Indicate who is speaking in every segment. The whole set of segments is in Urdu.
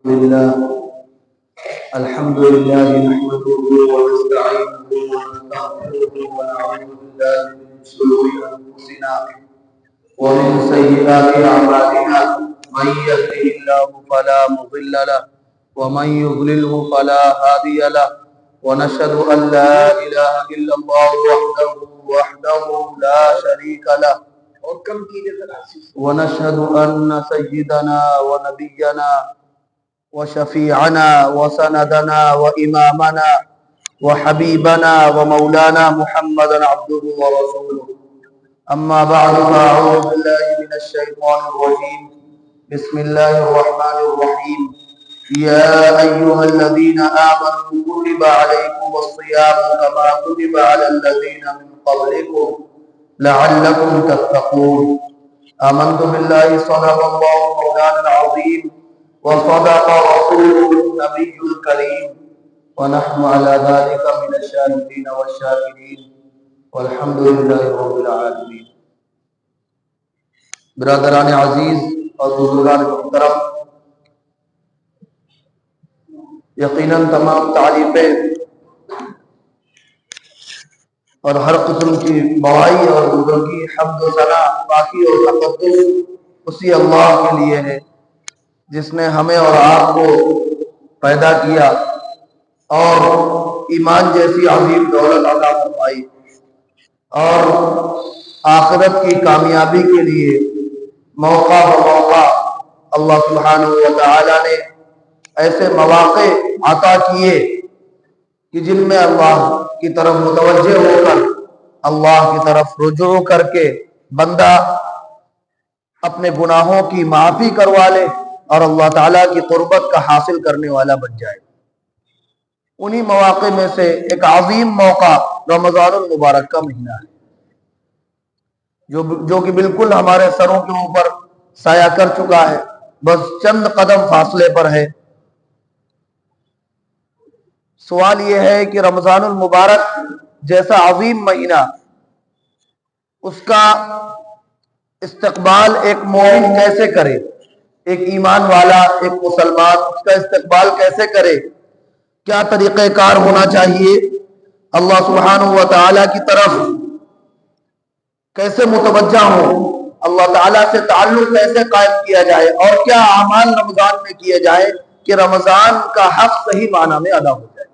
Speaker 1: لله الحمد لله نحمده ونستعينه ونستغفره ونعوذ بالله من شرور انفسنا ومن سيئات اعمالنا من يهده الله فلا مضل له ومن يضلله فلا هادي له ونشهد ان لا اله الا الله وحده لا شريك له ونشهد ان سيدنا ونبينا وشفيعنا وسندنا وإمامنا وحبيبنا ومولانا محمدا عبده ورسوله أما بعد فأعوذ بالله من الشيطان الرجيم بسم الله الرحمن الرحيم يا أيها الذين آمنوا كتب عليكم الصيام كما كتب على الذين من قبلكم لعلكم تتقون آمنت بالله صدق الله مولانا العظيم وصدق رسوله النبي الكريم ونحن على ذلك من الشاهدين والشاكرين والحمد لله رب العالمين. برادران عزیز اور بزرگان محترم، یقیناً تمام تعریفیں اور ہر قسم کی بڑائی اور بزرگی، حمد و ثنا، پاکی اور تقدس اسی اللہ کے لیے ہے جس نے ہمیں اور آپ کو پیدا کیا اور ایمان جیسی عظیم دولت عطا فرمائی اور آخرت کی کامیابی کے لیے موقع بموقع اللہ سبحانہ و تعالی نے ایسے مواقع عطا کیے کہ جن میں اللہ کی طرف متوجہ ہو کر، اللہ کی طرف رجوع کر کے بندہ اپنے گناہوں کی معافی کروا لے اور اللہ تعالیٰ کی قربت کا حاصل کرنے والا بن جائے. انہی مواقع میں سے ایک عظیم موقع رمضان المبارک کا مہینہ ہے جو کہ بالکل ہمارے سروں کے اوپر سایہ کر چکا ہے، بس چند قدم فاصلے پر ہے. سوال یہ ہے کہ رمضان المبارک جیسا عظیم مہینہ، اس کا استقبال ایک مومن کیسے کرے، ایک ایمان والا، ایک مسلمان اس کا استقبال کیسے کرے، کیا طریقہ کار ہونا چاہیے، اللہ سبحانہ و تعالیٰ کی طرف کیسے متوجہ ہو، اللہ تعالیٰ سے تعلق کیسے قائم کیا جائے، اور کیا اعمال رمضان میں کیے جائے کہ رمضان کا حق صحیح معنی میں ادا ہو جائے.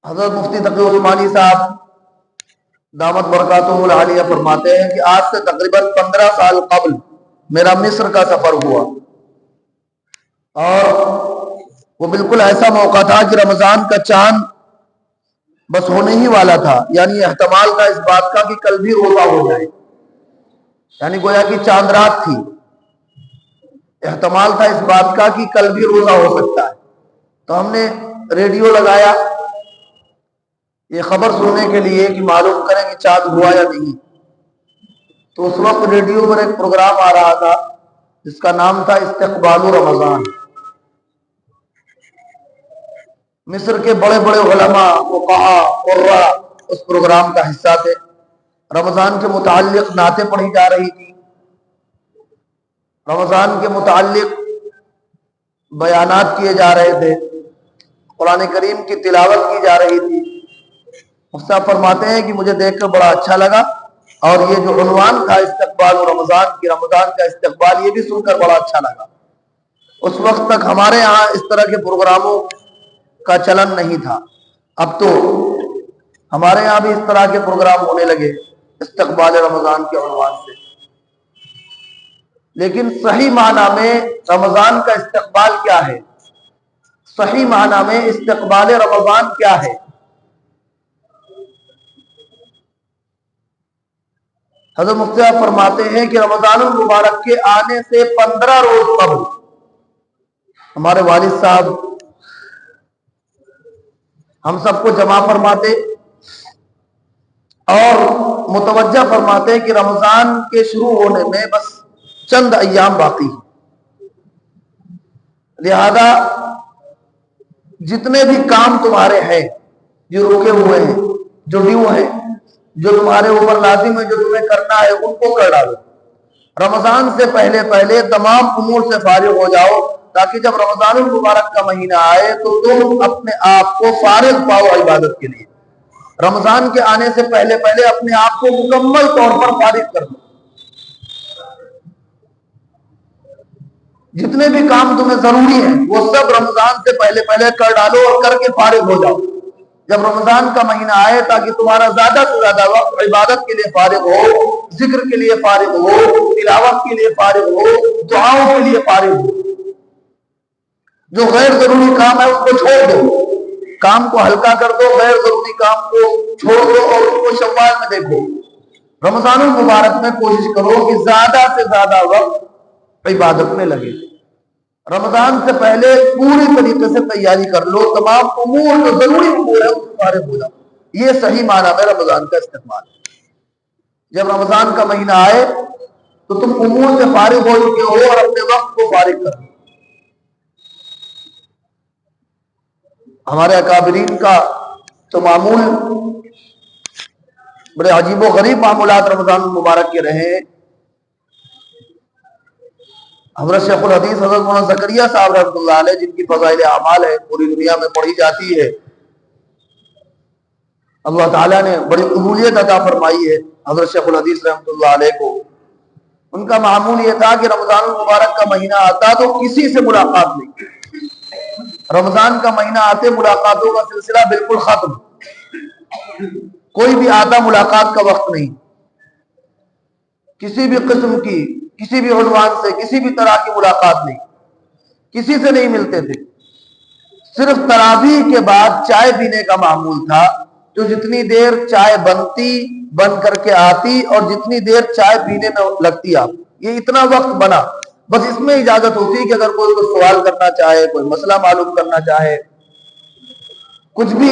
Speaker 1: حضرت مفتی تقی عثمانی صاحب دامت برکاتہ العالیہ فرماتے ہیں کہ آج سے تقریباً 15 سال قبل میرا مصر کا سفر ہوا، اور وہ بالکل ایسا موقع تھا کہ رمضان کا چاند بس ہونے ہی والا تھا، یعنی احتمال تھا اس بات کا کہ کل بھی روزہ ہو جائے، یعنی گویا کہ چاند رات تھی، احتمال تھا اس بات کا کہ کل بھی روزہ ہو سکتا ہے. تو ہم نے ریڈیو لگایا یہ خبر سننے کے لیے کہ معلوم کریں کہ چاند ہوا یا نہیں. تو اس وقت ریڈیو پر ایک پروگرام آ رہا تھا جس کا نام تھا استقبال رمضان. مصر کے بڑے بڑے علماء، فقہاء، قراء اس پروگرام کا حصہ تھے. رمضان کے متعلق نعتیں پڑھی جا رہی تھی، رمضان کے متعلق بیانات کیے جا رہے تھے، قرآن کریم کی تلاوت کی جا رہی تھی. مفتی صاحب فرماتے ہیں کہ مجھے دیکھ کر بڑا اچھا لگا، اور یہ جو عنوان تھا استقبال رمضان کی، رمضان کا استقبال، یہ بھی سن کر بڑا اچھا لگا. اس وقت تک ہمارے ہاں اس طرح کے پروگراموں کا چلن نہیں تھا، اب تو ہمارے ہاں بھی اس طرح کے پروگرام ہونے لگے استقبال رمضان کے عنوان سے. لیکن صحیح معنی میں رمضان کا استقبال کیا ہے، صحیح معنی میں استقبال رمضان کیا ہے؟ حضرت مفتی صاحب فرماتے ہیں کہ رمضان المبارک کے آنے سے 15 روز قبل ہمارے والد صاحب ہم سب کو جمع فرماتے اور متوجہ فرماتے کہ رمضان کے شروع ہونے میں بس چند ایام باقی ہیں، لہذا جتنے بھی کام تمہارے ہیں جو رکے ہوئے ہیں، جو ڈیو ہیں، جو تمہارے اوپر لازم ہے، جو تمہیں کرنا ہے، ان کو کر ڈالو. رمضان سے پہلے پہلے تمام امور سے فارغ ہو جاؤ، تاکہ جب رمضان المبارک کا مہینہ آئے تو تم اپنے آپ کو فارغ پاؤ عبادت کے لیے۔ رمضان کے آنے سے پہلے پہلے اپنے آپ کو مکمل طور پر فارغ کر دو۔ جتنے بھی کام تمہیں ضروری ہیں وہ سب رمضان سے پہلے پہلے کر ڈالو اور کر کے فارغ ہو جاؤ جب رمضان کا مہینہ آئے، تاکہ تمہارا زیادہ سے زیادہ وقت عبادت کے لیے فارغ ہو، ذکر کے لیے فارغ ہو، تلاوت کے لیے فارغ ہو، دعاؤں کے لیے فارغ ہو۔ جو غیر ضروری کام ہے اس کو چھوڑ دو، کام کو ہلکا کر دو، غیر ضروری کام کو چھوڑ دو اور اس کو شوال میں دیکھو۔ رمضان المبارک میں کوشش کرو کہ زیادہ سے زیادہ وقت عبادت میں لگے۔ رمضان سے پہلے پوری طریقے سے تیاری کر لو، تمام امور جو ضروری امور ہے اس سے فارغ ہو جاؤ۔ یہ صحیح معنی میں رمضان کا استعمال ہے۔ جب رمضان کا مہینہ آئے تو تم امور سے فارغ ہو چکے ہو اور اپنے وقت کو فارغ کر لو۔ ہمارے اکابرین کا تو معمول بڑے عجیب و غریب معمولات رمضان المبارک کے رہے ہیں۔ حضرت شیخ الحدیث حضرت مولانا زکریا صاحب رحمۃ اللہ علیہ، جن کی فضائل اعمال ہے پوری دنیا میں پڑھی جاتی ہے، اللہ تعالیٰ نے بڑی قبولیت عطا فرمائی ہے حضرت شیخ الحدیث رحمۃ اللہ علیہ کو۔ ان کا معمول یہ تھا کہ رمضان المبارک کا مہینہ آتا تو کسی سے ملاقات نہیں، رمضان کا مہینہ آتے ملاقاتوں کا سلسلہ بالکل ختم، کوئی بھی آتا ملاقات کا وقت نہیں، کسی بھی قسم کی، کسی بھی عنوان سے، کسی بھی طرح کی ملاقات نہیں، کسی سے نہیں ملتے تھے۔ صرف تراویح کے بعد چائے پینے کا معمول تھا، جو جتنی دیر چائے بن کر کے آتی اور جتنی دیر چائے پینے میں لگتی آپ، یہ اتنا وقت بنا، بس اس میں اجازت ہوتی کہ اگر کوئی سوال کرنا چاہے، کوئی مسئلہ معلوم کرنا چاہے، کچھ بھی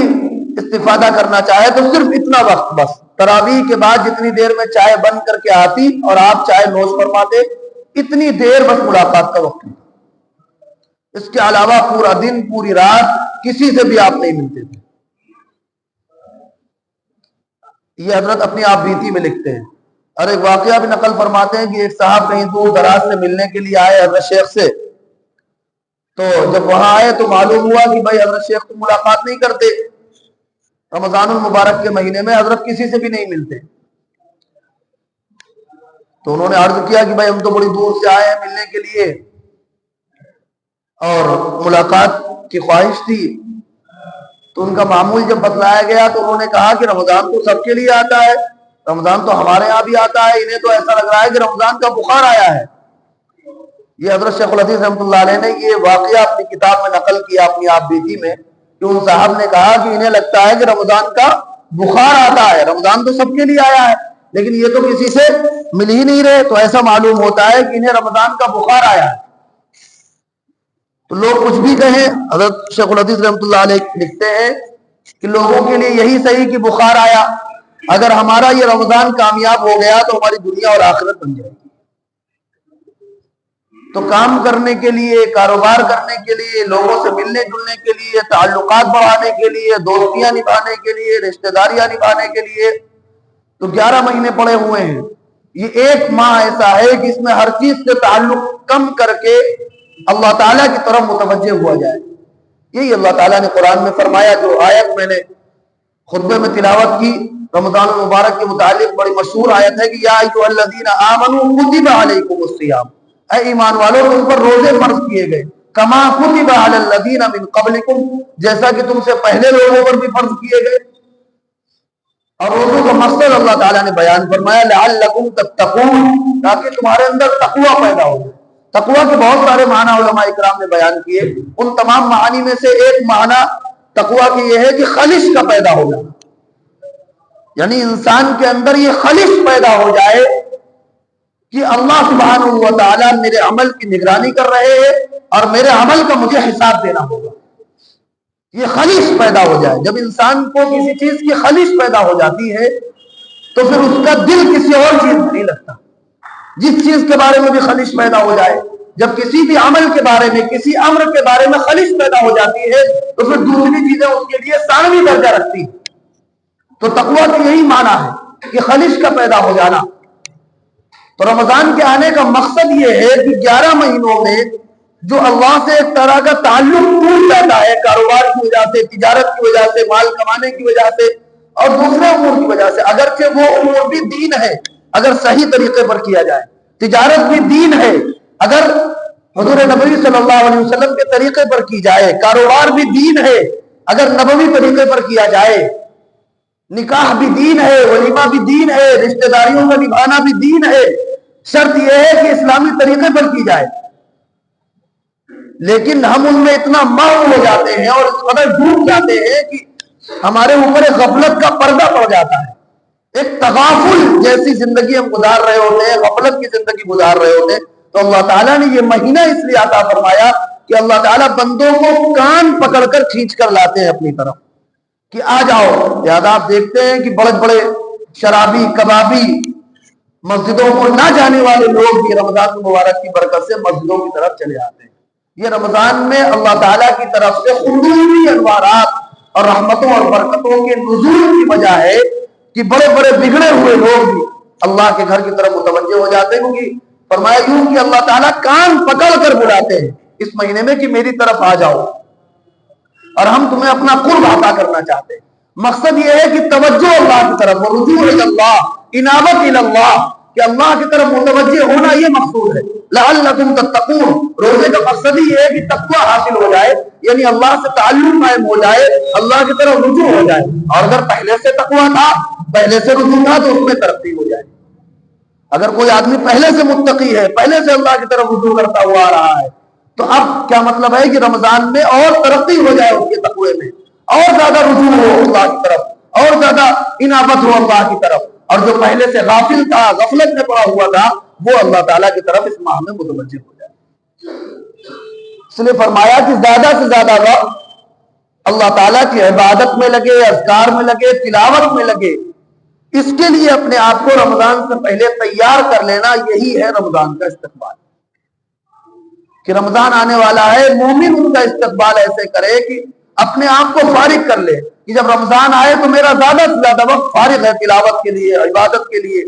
Speaker 1: استفادہ کرنا چاہے تو صرف اتنا وقت، بس تراویح کے بعد جتنی دیر میں چائے بن کر کے آتی اور آپ چائے نوش فرماتے، اتنی دیر بس ملاقات کا وقت۔ اس کے علاوہ پورا دن پوری رات کسی سے بھی آپ نہیں ملتے تھے۔ یہ حضرت اپنی آپ بیتی میں لکھتے ہیں، اور ایک واقعہ بھی نقل فرماتے ہیں کہ ایک صاحب کہیں دور دراز سے ملنے کے لیے آئے حضرت شیخ سے، تو جب وہاں آئے تو معلوم ہوا کہ بھائی حضرت شیخ تو ملاقات نہیں کرتے، رمضان المبارک کے مہینے میں حضرت کسی سے بھی نہیں ملتے۔ تو انہوں نے عرض کیا کہ بھائی ہم تو بڑی دور سے آئے ہیں ملنے کے لیے اور ملاقات کی خواہش تھی۔ تو ان کا معمول جب بتلایا گیا تو انہوں نے کہا کہ رمضان تو سب کے لیے آتا ہے، رمضان تو ہمارے ہاں بھی آتا ہے، انہیں تو ایسا لگ رہا ہے کہ رمضان کا بخار آیا ہے۔ یہ حضرت شیخ الحدیث رحمۃ اللہ علیہ نے یہ واقعہ اپنی کتاب میں نقل کیا، اپنی آپ بیتی میں، کہ ان صاحب نے کہا کہ انہیں لگتا ہے کہ رمضان کا بخار آتا ہے، رمضان تو سب کے لیے آیا ہے لیکن یہ تو کسی سے مل ہی نہیں رہے، تو ایسا معلوم ہوتا ہے کہ انہیں رمضان کا بخار آیا ہے۔ تو لوگ کچھ بھی کہیں، حضرت شیخ الحدیث رحمۃ اللہ علیہ لکھتے ہیں کہ لوگوں کے لیے یہی صحیح کہ بخار آیا، اگر ہمارا یہ رمضان کامیاب ہو گیا تو ہماری دنیا اور آخرت بن جائے گی۔ تو کام کرنے کے لیے، کاروبار کرنے کے لیے، لوگوں سے ملنے جلنے کے لیے، تعلقات بڑھانے کے لیے، دوستیاں نبھانے کے لیے، رشتہ داریاں نبھانے کے لیے تو 11 مہینے پڑے ہوئے ہیں۔ یہ ایک ماہ ایسا ہے کہ اس میں ہر چیز سے تعلق کم کر کے اللہ تعالیٰ کی طرف متوجہ ہوا جائے۔ یہی اللہ تعالیٰ نے قرآن میں فرمایا، جو آیت میں نے خطبے میں تلاوت کی رمضان المبارک کے متعلق، بڑی مشہور آیت ہے کہ یا ایھا الذین آمنوا کتب علیکم الصیام، اے ایمان والو تم پر روزے فرض کیے گئے، کما کتب علی الذین من قبلکم، جیسا کہ تم سے پہلے لوگوں پر بھی فرض کیے گئے۔ اور روزوں کا مقصد اللہ تعالیٰ نے بیان فرمایا لعلکم تتقون، تاکہ تمہارے اندر تقوی پیدا ہو۔ تقوی کے بہت سارے معنی علماء اکرام نے بیان کیے، ان تمام معانی میں سے ایک معنی تقوی کی یہ ہے کہ خلش کا پیدا ہو جانا، یعنی انسان کے اندر یہ خلش پیدا ہو جائے کہ اللہ سبحانہ و تعالیٰ میرے عمل کی نگرانی کر رہے ہیں اور میرے عمل کا مجھے حساب دینا ہوگا۔ یہ خلش پیدا ہو جائے، جب انسان کو کسی چیز کی خلش پیدا ہو جاتی ہے تو پھر اس کا دل کسی اور چیز میں نہیں لگتا۔ جس چیز کے بارے میں بھی خلش پیدا ہو جائے، جب کسی بھی عمل کے بارے میں، کسی امر کے بارے میں خلش پیدا ہو جاتی ہے تو پھر دوسری چیزیں اس کے لیے ثانوی درجہ رکھتی ہیں۔ تو تقویٰ کا یہی معنی ہے کہ خلش کا پیدا ہو جانا۔ تو رمضان کے آنے کا مقصد یہ ہے کہ 11 مہینوں میں جو اللہ سے ایک طرح کا تعلق ٹوٹ جاتا ہے، کاروبار کی وجہ سے، تجارت کی وجہ سے، مال کمانے کی وجہ سے اور دوسرے امور کی وجہ سے، اگرچہ وہ امور بھی دین ہے اگر صحیح طریقے پر کیا جائے، تجارت بھی دین ہے اگر حضور نبوی صلی اللہ علیہ وسلم کے طریقے پر کی جائے، کاروبار بھی دین ہے اگر نبوی طریقے پر کیا جائے، نکاح بھی دین ہے، ولیمہ بھی دین ہے، رشتہ داریوں کا نبھانا بھی دین ہے، شرط یہ ہے کہ اسلامی طریقے پر کی جائے۔ لیکن ہم ان میں اتنا مغرور ہو جاتے ہیں اور اس قدر ڈوب جاتے ہیں کہ ہمارے اوپر ایک غفلت کا پردہ پڑ جاتا ہے، ایک تغافل جیسی زندگی ہم گزار رہے ہوتے ہیں، غفلت کی زندگی گزار رہے ہوتے ہیں۔ تو اللہ تعالیٰ نے یہ مہینہ اس لیے عطا فرمایا کہ اللہ تعالیٰ بندوں کو کان پکڑ کر کھینچ کر لاتے ہیں اپنی طرف کہ آ جاؤ۔ لہذا آپ دیکھتے ہیں کہ بڑے بڑے شرابی کبابی مسجدوں کو نہ جانے والے لوگ بھی رمضان مبارک کی برکت سے مسجدوں کی طرف چلے آتے ہیں۔ یہ رمضان میں اللہ تعالیٰ کی طرف سے خصوصی انوارات اور رحمتوں اور برکتوں کے نزول کی وجہ ہے کہ بڑے بڑے بگڑے ہوئے لوگ بھی اللہ کے گھر کی طرف متوجہ ہو جاتے ہیں، کیونکہ فرمایا یوں کہ اللہ تعالیٰ کان پکڑ کر بلاتے ہیں اس مہینے میں کہ میری طرف آ جاؤ اور ہم تمہیں اپنا قرب عطا کرنا چاہتے ہیں۔ مقصد یہ ہے کہ توجہ اللہ کی طرف، رجوع اللہ، انابت اللہ، کہ اللہ کی طرف متوجہ ہونا، یہ مقصود ہے۔ لعلکم تتقون، روزے کا مقصد ہی ہے کہ تقوی حاصل ہو جائے، یعنی اللہ سے تعلق قائم ہو جائے، اللہ کی طرف رجوع ہو جائے، اور اگر پہلے سے تقوی تھا، پہلے سے رجوع تھا تو اس میں ترقی ہو جائے۔ اگر کوئی آدمی پہلے سے متقی ہے، پہلے سے اللہ کی طرف رجوع کرتا ہوا آ رہا ہے، تو اب کیا مطلب ہے کہ رمضان میں اور ترقی ہو جائے اس کے تقوی میں، اور زیادہ رجوع ہو اللہ کی طرف، اور زیادہ انابت ہو اللہ کی طرف، اور جو پہلے سے غافل تھا، غفلت میں پڑا ہوا تھا، وہ اللہ تعالیٰ کی طرف اس ماہ میں متوجہ ہو جائے۔ اس لیے فرمایا کہ زیادہ سے زیادہ وقت اللہ تعالیٰ کی عبادت میں لگے، اذکار میں لگے، تلاوت میں لگے۔ اس کے لیے اپنے آپ کو رمضان سے پہلے تیار کر لینا، یہی ہے رمضان کا استقبال۔ کہ رمضان آنے والا ہے، مومن ان کا استقبال ایسے کرے کہ اپنے آپ کو فارغ کر لے کہ جب رمضان آئے تو میرا زیادہ سے زیادہ وقت فارغ ہے تلاوت کے لیے، عبادت کے لیے۔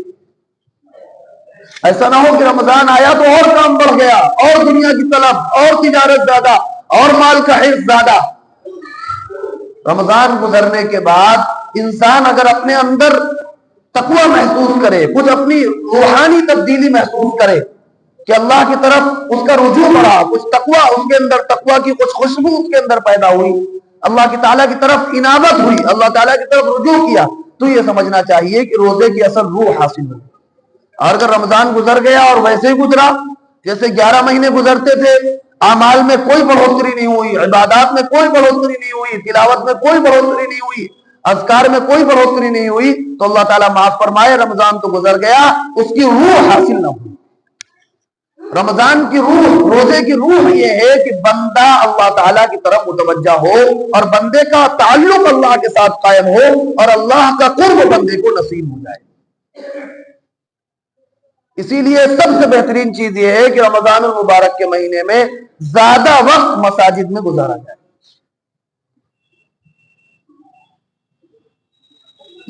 Speaker 1: ایسا نہ ہو کہ رمضان آیا تو اور کام بڑھ گیا، اور دنیا کی طلب، اور تجارت زیادہ، اور مال کا حرص زیادہ۔ رمضان گزرنے کے بعد انسان اگر اپنے اندر تقوی محسوس کرے، کچھ اپنی روحانی تبدیلی محسوس کرے کہ اللہ کی طرف اس کا رجوع بڑھا، کچھ تقوی اس کے اندر، تقوی کی کچھ خوشبو اس کے اندر پیدا ہوئی، اللہ کی تعالیٰ کی طرف انابت ہوئی، اللہ تعالیٰ کی طرف رجوع کیا، تو یہ سمجھنا چاہیے کہ روزے کی اصل روح حاصل ہوئی۔ اور اگر رمضان گزر گیا اور ویسے ہی گزرا جیسے 11 مہینے گزرتے تھے، اعمال میں کوئی بڑھوتری نہیں ہوئی، عبادات میں کوئی بڑھوتری نہیں ہوئی، تلاوت میں کوئی بڑھوتری نہیں ہوئی، اذکار میں کوئی بڑھوتری نہیں ہوئی، تو اللہ تعالیٰ معاف فرمائے، رمضان تو گزر گیا، اس کی روح حاصل نہ ہوئی۔ رمضان کی روح، روزے کی روح یہ ہے کہ بندہ اللہ تعالیٰ کی طرف متوجہ ہو اور بندے کا تعلق اللہ کے ساتھ قائم ہو اور اللہ کا قرب بندے کو نصیب ہو جائے۔ اسی لیے سب سے بہترین چیز یہ ہے کہ رمضان المبارک کے مہینے میں زیادہ وقت مساجد میں گزارا جائے،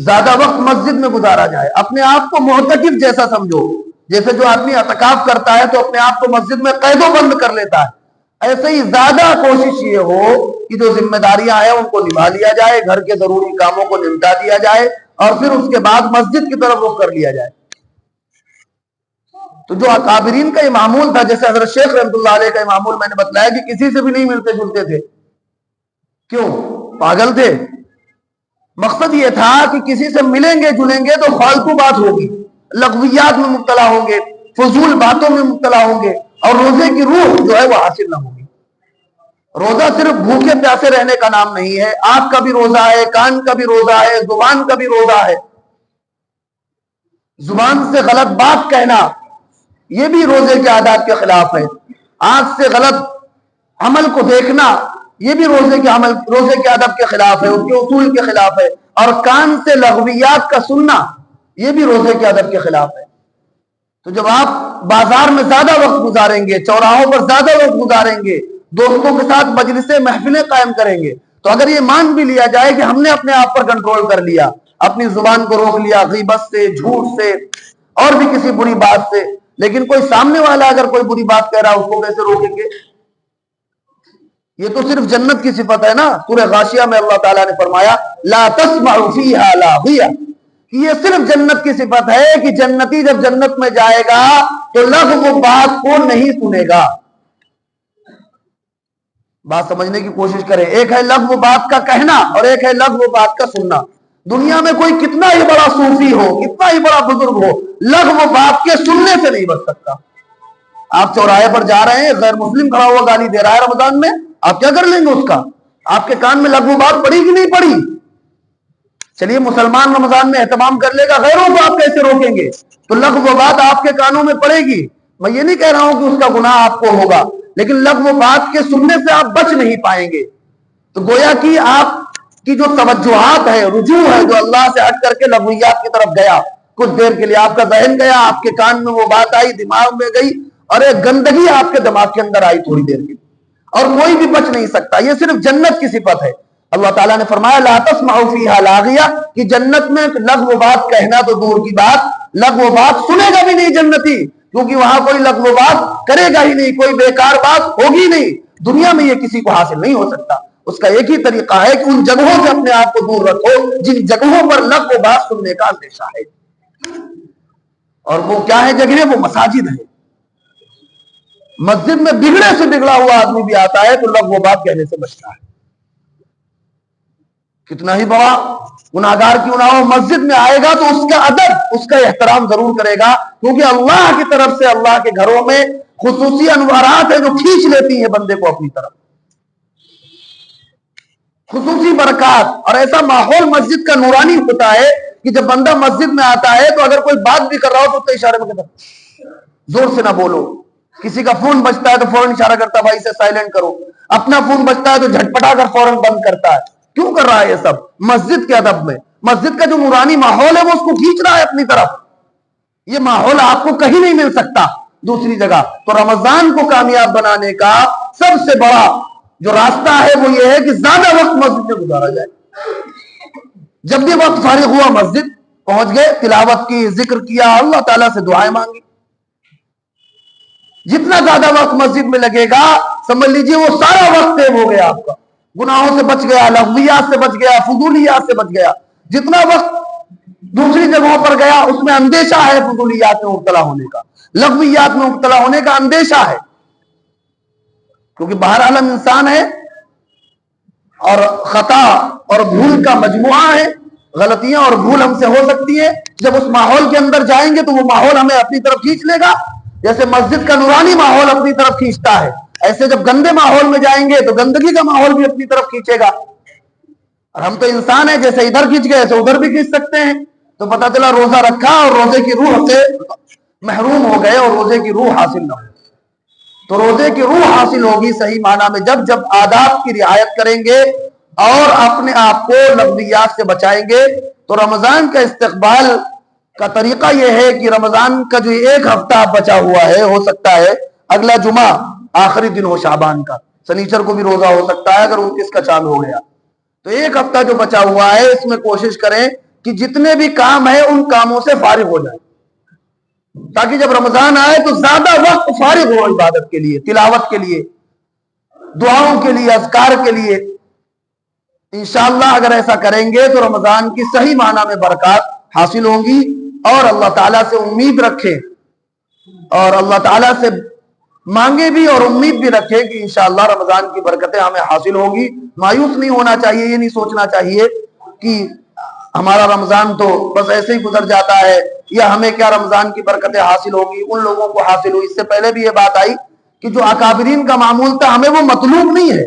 Speaker 1: زیادہ وقت مسجد میں گزارا جائے۔ اپنے آپ کو معتکف جیسا سمجھو، جیسے جو آدمی اعتکاف کرتا ہے تو اپنے آپ کو مسجد میں قید و بند کر لیتا ہے، ایسے ہی زیادہ کوشش یہ ہو کہ جو ذمہ داریاں ہیں ان کو نبھا لیا جائے، گھر کے ضروری کاموں کو نمٹا دیا جائے، اور پھر اس کے بعد مسجد کی طرف رخ کر لیا جائے۔ تو جو اکابرین کا یہ معمول تھا، جیسے حضرت شیخ رحمۃ اللہ علیہ کا یہ معمول میں نے بتلایا کہ کسی سے بھی نہیں ملتے جلتے تھے، کیوں؟ پاگل تھے۔ مقصد یہ تھا کہ کسی سے ملیں گے جلیں گے تو فالتو بات ہوگی، لغویات میں مبتلا ہوں گے، فضول باتوں میں مبتلا ہوں گے، اور روزے کی روح جو ہے وہ حاصل نہ ہوگی۔ روزہ صرف بھوکے پیاسے رہنے کا نام نہیں ہے، آنکھ کا بھی روزہ ہے، کان کا بھی روزہ ہے، زبان کا بھی روزہ ہے۔ زبان سے غلط بات کہنا یہ بھی روزے کے عادات کے خلاف ہے، آنکھ سے غلط عمل کو دیکھنا یہ بھی روزے کے ادب کے خلاف ہے، اس کے اصول کے خلاف ہے، اور کان سے لغویات کا سننا یہ بھی روزے کے ادب کے خلاف ہے۔ تو جب آپ بازار میں زیادہ وقت گزاریں گے، چوراہوں پر زیادہ وقت گزاریں گے، دوستوں کے ساتھ مجلسیں محفلیں قائم کریں گے، تو اگر یہ مان بھی لیا جائے کہ ہم نے اپنے آپ پر کنٹرول کر لیا، اپنی زبان کو روک لیا غیبت سے، جھوٹ سے اور بھی کسی بری بات سے، لیکن کوئی سامنے والا اگر کوئی بری بات کہہ رہا ہے اس کو کیسے روکیں گے؟ یہ تو صرف جنت کی صفت ہے نا۔ سورہ غاشیہ میں اللہ تعالیٰ نے فرمایا لا تسمع فیہا لاغیہ، یہ صرف جنت کی صفت ہے کہ جنتی جب جنت میں جائے گا تو لغو بات کو نہیں سنے گا۔ بات سمجھنے کی کوشش کریں، ایک ہے لغو بات کا کہنا اور ایک ہے لغو بات کا سننا۔ دنیا میں کوئی کتنا ہی بڑا صوفی ہو، کتنا ہی بڑا بزرگ ہو، لغو بات کے سننے سے نہیں بچ سکتا۔ آپ چوراہے پر جا رہے ہیں، غیر مسلم کھڑا ہوا گالی دے رہا ہے رمضان میں، آپ کیا کر لیں گے اس کا؟ آپ کے کان میں لغو بات پڑی کہ نہیں پڑی؟ چلیے مسلمان رمضان میں اہتمام کر لے گا، غیروں کو آپ کیسے روکیں گے؟ تو لغو بات آپ کے کانوں میں پڑے گی۔ میں یہ نہیں کہہ رہا ہوں کہ اس کا گناہ آپ کو ہوگا، لیکن لغو بات کے سننے سے آپ بچ نہیں پائیں گے۔ تو گویا کہ آپ کی جو توجہات ہے، رجوع ہے، جو اللہ سے ہٹ کر کے لغویات کی طرف گیا، کچھ دیر کے لیے آپ کا ذہن گیا، آپ کے کان میں وہ بات آئی، دماغ میں گئی، اور ایک گندگی آپ کے دماغ کے اندر آئی تھوڑی دیر کے لیے، اور کوئی بھی بچ نہیں سکتا۔ یہ صرف جنت کی صفت ہے۔ اللہ تعالیٰ نے فرمایا لا تسمعوا فیہا لاغیہ، کہ جنت میں لغو بات کہنا تو دور کی بات، لغو بات سنے گا بھی نہیں جنتی، کیونکہ وہاں کوئی لغو بات کرے گا ہی نہیں، کوئی بیکار بات ہوگی نہیں۔ دنیا میں یہ کسی کو حاصل نہیں ہو سکتا۔ اس کا ایک ہی طریقہ ہے کہ ان جگہوں سے اپنے آپ کو دور رکھو جن جگہوں پر لغو بات سننے کا اندیشہ ہے۔ اور وہ کیا ہے جگہیں؟ وہ مساجد ہیں۔ مسجد میں بگڑے سے بگڑا ہوا آدمی بھی آتا ہے تو لغو بات کہنے سے بچتا ہے۔ کتنا ہی بڑا گناہگار کیوں نہ ہو، مسجد میں آئے گا تو اس کا ادب، اس کا احترام ضرور کرے گا، کیونکہ اللہ کی طرف سے اللہ کے گھروں میں خصوصی انوارات ہیں جو کھینچ لیتی ہیں بندے کو اپنی طرف، خصوصی برکات۔ اور ایسا ماحول مسجد کا نورانی ہوتا ہے کہ جب بندہ مسجد میں آتا ہے تو اگر کوئی بات بھی کر رہا ہو تو اس کے اشارے میں کہتا زور سے نہ بولو، کسی کا فون بجتا ہے تو فوراً اشارہ کرتا بھائی اسے سائلنٹ کرو، اپنا فون بجتا ہے تو جھٹپٹا کر فوراً بند کرتا ہے۔ کیوں کر رہا ہے یہ سب؟ مسجد کے ادب میں، مسجد کا جو نورانی ماحول ہے وہ اس کو کھینچ رہا ہے اپنی طرف۔ یہ ماحول آپ کو کہیں نہیں مل سکتا دوسری جگہ۔ تو رمضان کو کامیاب بنانے کا سب سے بڑا جو راستہ ہے وہ یہ ہے کہ زیادہ وقت مسجد میں گزارا جائے۔ جب بھی وقت فارغ ہوا مسجد پہنچ گئے، تلاوت کی، ذکر کیا، اللہ تعالیٰ سے دعائیں مانگی۔ جتنا زیادہ وقت مسجد میں لگے گا سمجھ لیجئے وہ سارا وقت سیو ہو گیا آپ کا، گناہوں سے بچ گیا، لغویات سے بچ گیا، فضولیات سے بچ گیا۔ جتنا وقت دوسری جگہوں پر گیا اس میں اندیشہ ہے فضولیات میں مبتلا ہونے کا، لغویات میں مبتلا ہونے کا اندیشہ ہے، کیونکہ باہر عالم انسان ہے اور خطا اور بھول کا مجموعہ ہے، غلطیاں اور بھول ہم سے ہو سکتی ہے۔ جب اس ماحول کے اندر جائیں گے تو وہ ماحول ہمیں اپنی طرف کھینچ لے گا، جیسے مسجد کا نورانی ماحول اپنی طرف کھینچتا ہے، ایسے جب گندے ماحول میں جائیں گے تو گندگی کا ماحول بھی اپنی طرف کھینچے گا۔ اور ہم تو انسان ہیں، جیسے ادھر کھینچ گئے تو ادھر بھی کھینچ سکتے ہیں۔ تو پتہ چلا روزہ رکھا اور روزے کی روح سے محروم ہو گئے اور روزے کی روح حاصل نہ ہو۔ تو روزے کی روح حاصل ہوگی صحیح معنی میں جب آداب کی رعایت کریں گے اور اپنے آپ کو لغویات سے بچائیں گے۔ تو رمضان کا استقبال کا طریقہ یہ ہے کہ رمضان کا جو ایک ہفتہ بچا ہوا ہے، ہو سکتا ہے اگلا جمعہ آخری دن ہو شعبان کا، سنیچر کو بھی روزہ ہو سکتا ہے اگر 29 کا چاند ہو گیا، تو ایک ہفتہ جو بچا ہوا ہے اس میں کوشش کریں کہ جتنے بھی کام ہیں ان کاموں سے فارغ ہو جائیں، تاکہ جب رمضان آئے تو زیادہ وقت فارغ ہو عبادت کے لیے، تلاوت کے لیے، دعاؤں کے لیے، اذکار کے لیے۔ انشاءاللہ اگر ایسا کریں گے تو رمضان کی صحیح معنی میں برکات حاصل ہوں گی، اور اللہ تعالیٰ سے امید رکھیں اور اللہ تعالیٰ سے مانگے بھی اور امید بھی رکھیں کہ انشاءاللہ رمضان کی برکتیں ہمیں حاصل ہوں گی۔ مایوس نہیں ہونا چاہیے، یہ نہیں سوچنا چاہیے کہ ہمارا رمضان تو بس ایسے ہی گزر جاتا ہے، یا ہمیں کیا رمضان کی برکتیں حاصل ہوگی، ان لوگوں کو حاصل ہوئی۔ اس سے پہلے بھی یہ بات آئی کہ جو اکابرین کا معمول تھا ہمیں وہ مطلوب نہیں ہے،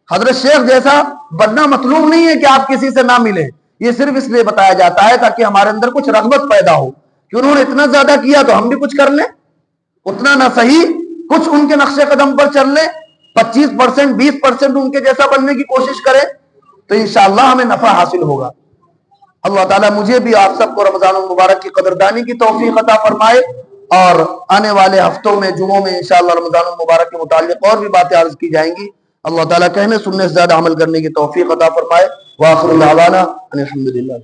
Speaker 1: حضرت شیخ جیسا بننا مطلوب نہیں ہے کہ آپ کسی سے نہ ملیں، یہ صرف اس لیے بتایا جاتا ہے تاکہ ہمارے اندر کچھ رغبت پیدا ہو کہ انہوں نے اتنا زیادہ کیا تو ہم بھی کچھ کر لیں، اتنا نہ صحیح کچھ ان کے نقش قدم پر چل لیں، 25% 20% ان کے جیسا بننے کی کوشش کریں، تو انشاءاللہ ہمیں نفع حاصل ہوگا۔ اللہ تعالیٰ مجھے بھی آپ سب کو رمضان المبارک کی قدردانی کی توفیق عطا فرمائے، اور آنے والے ہفتوں میں جمعوں میں انشاءاللہ رمضان المبارک کے متعلق اور بھی باتیں عرض کی جائیں گی۔ اللہ تعالیٰ کہنے سننے سے زیادہ عمل کرنے کی توفیق عطا فرمائے۔ وآخر دعوانا ان الحمدللہ۔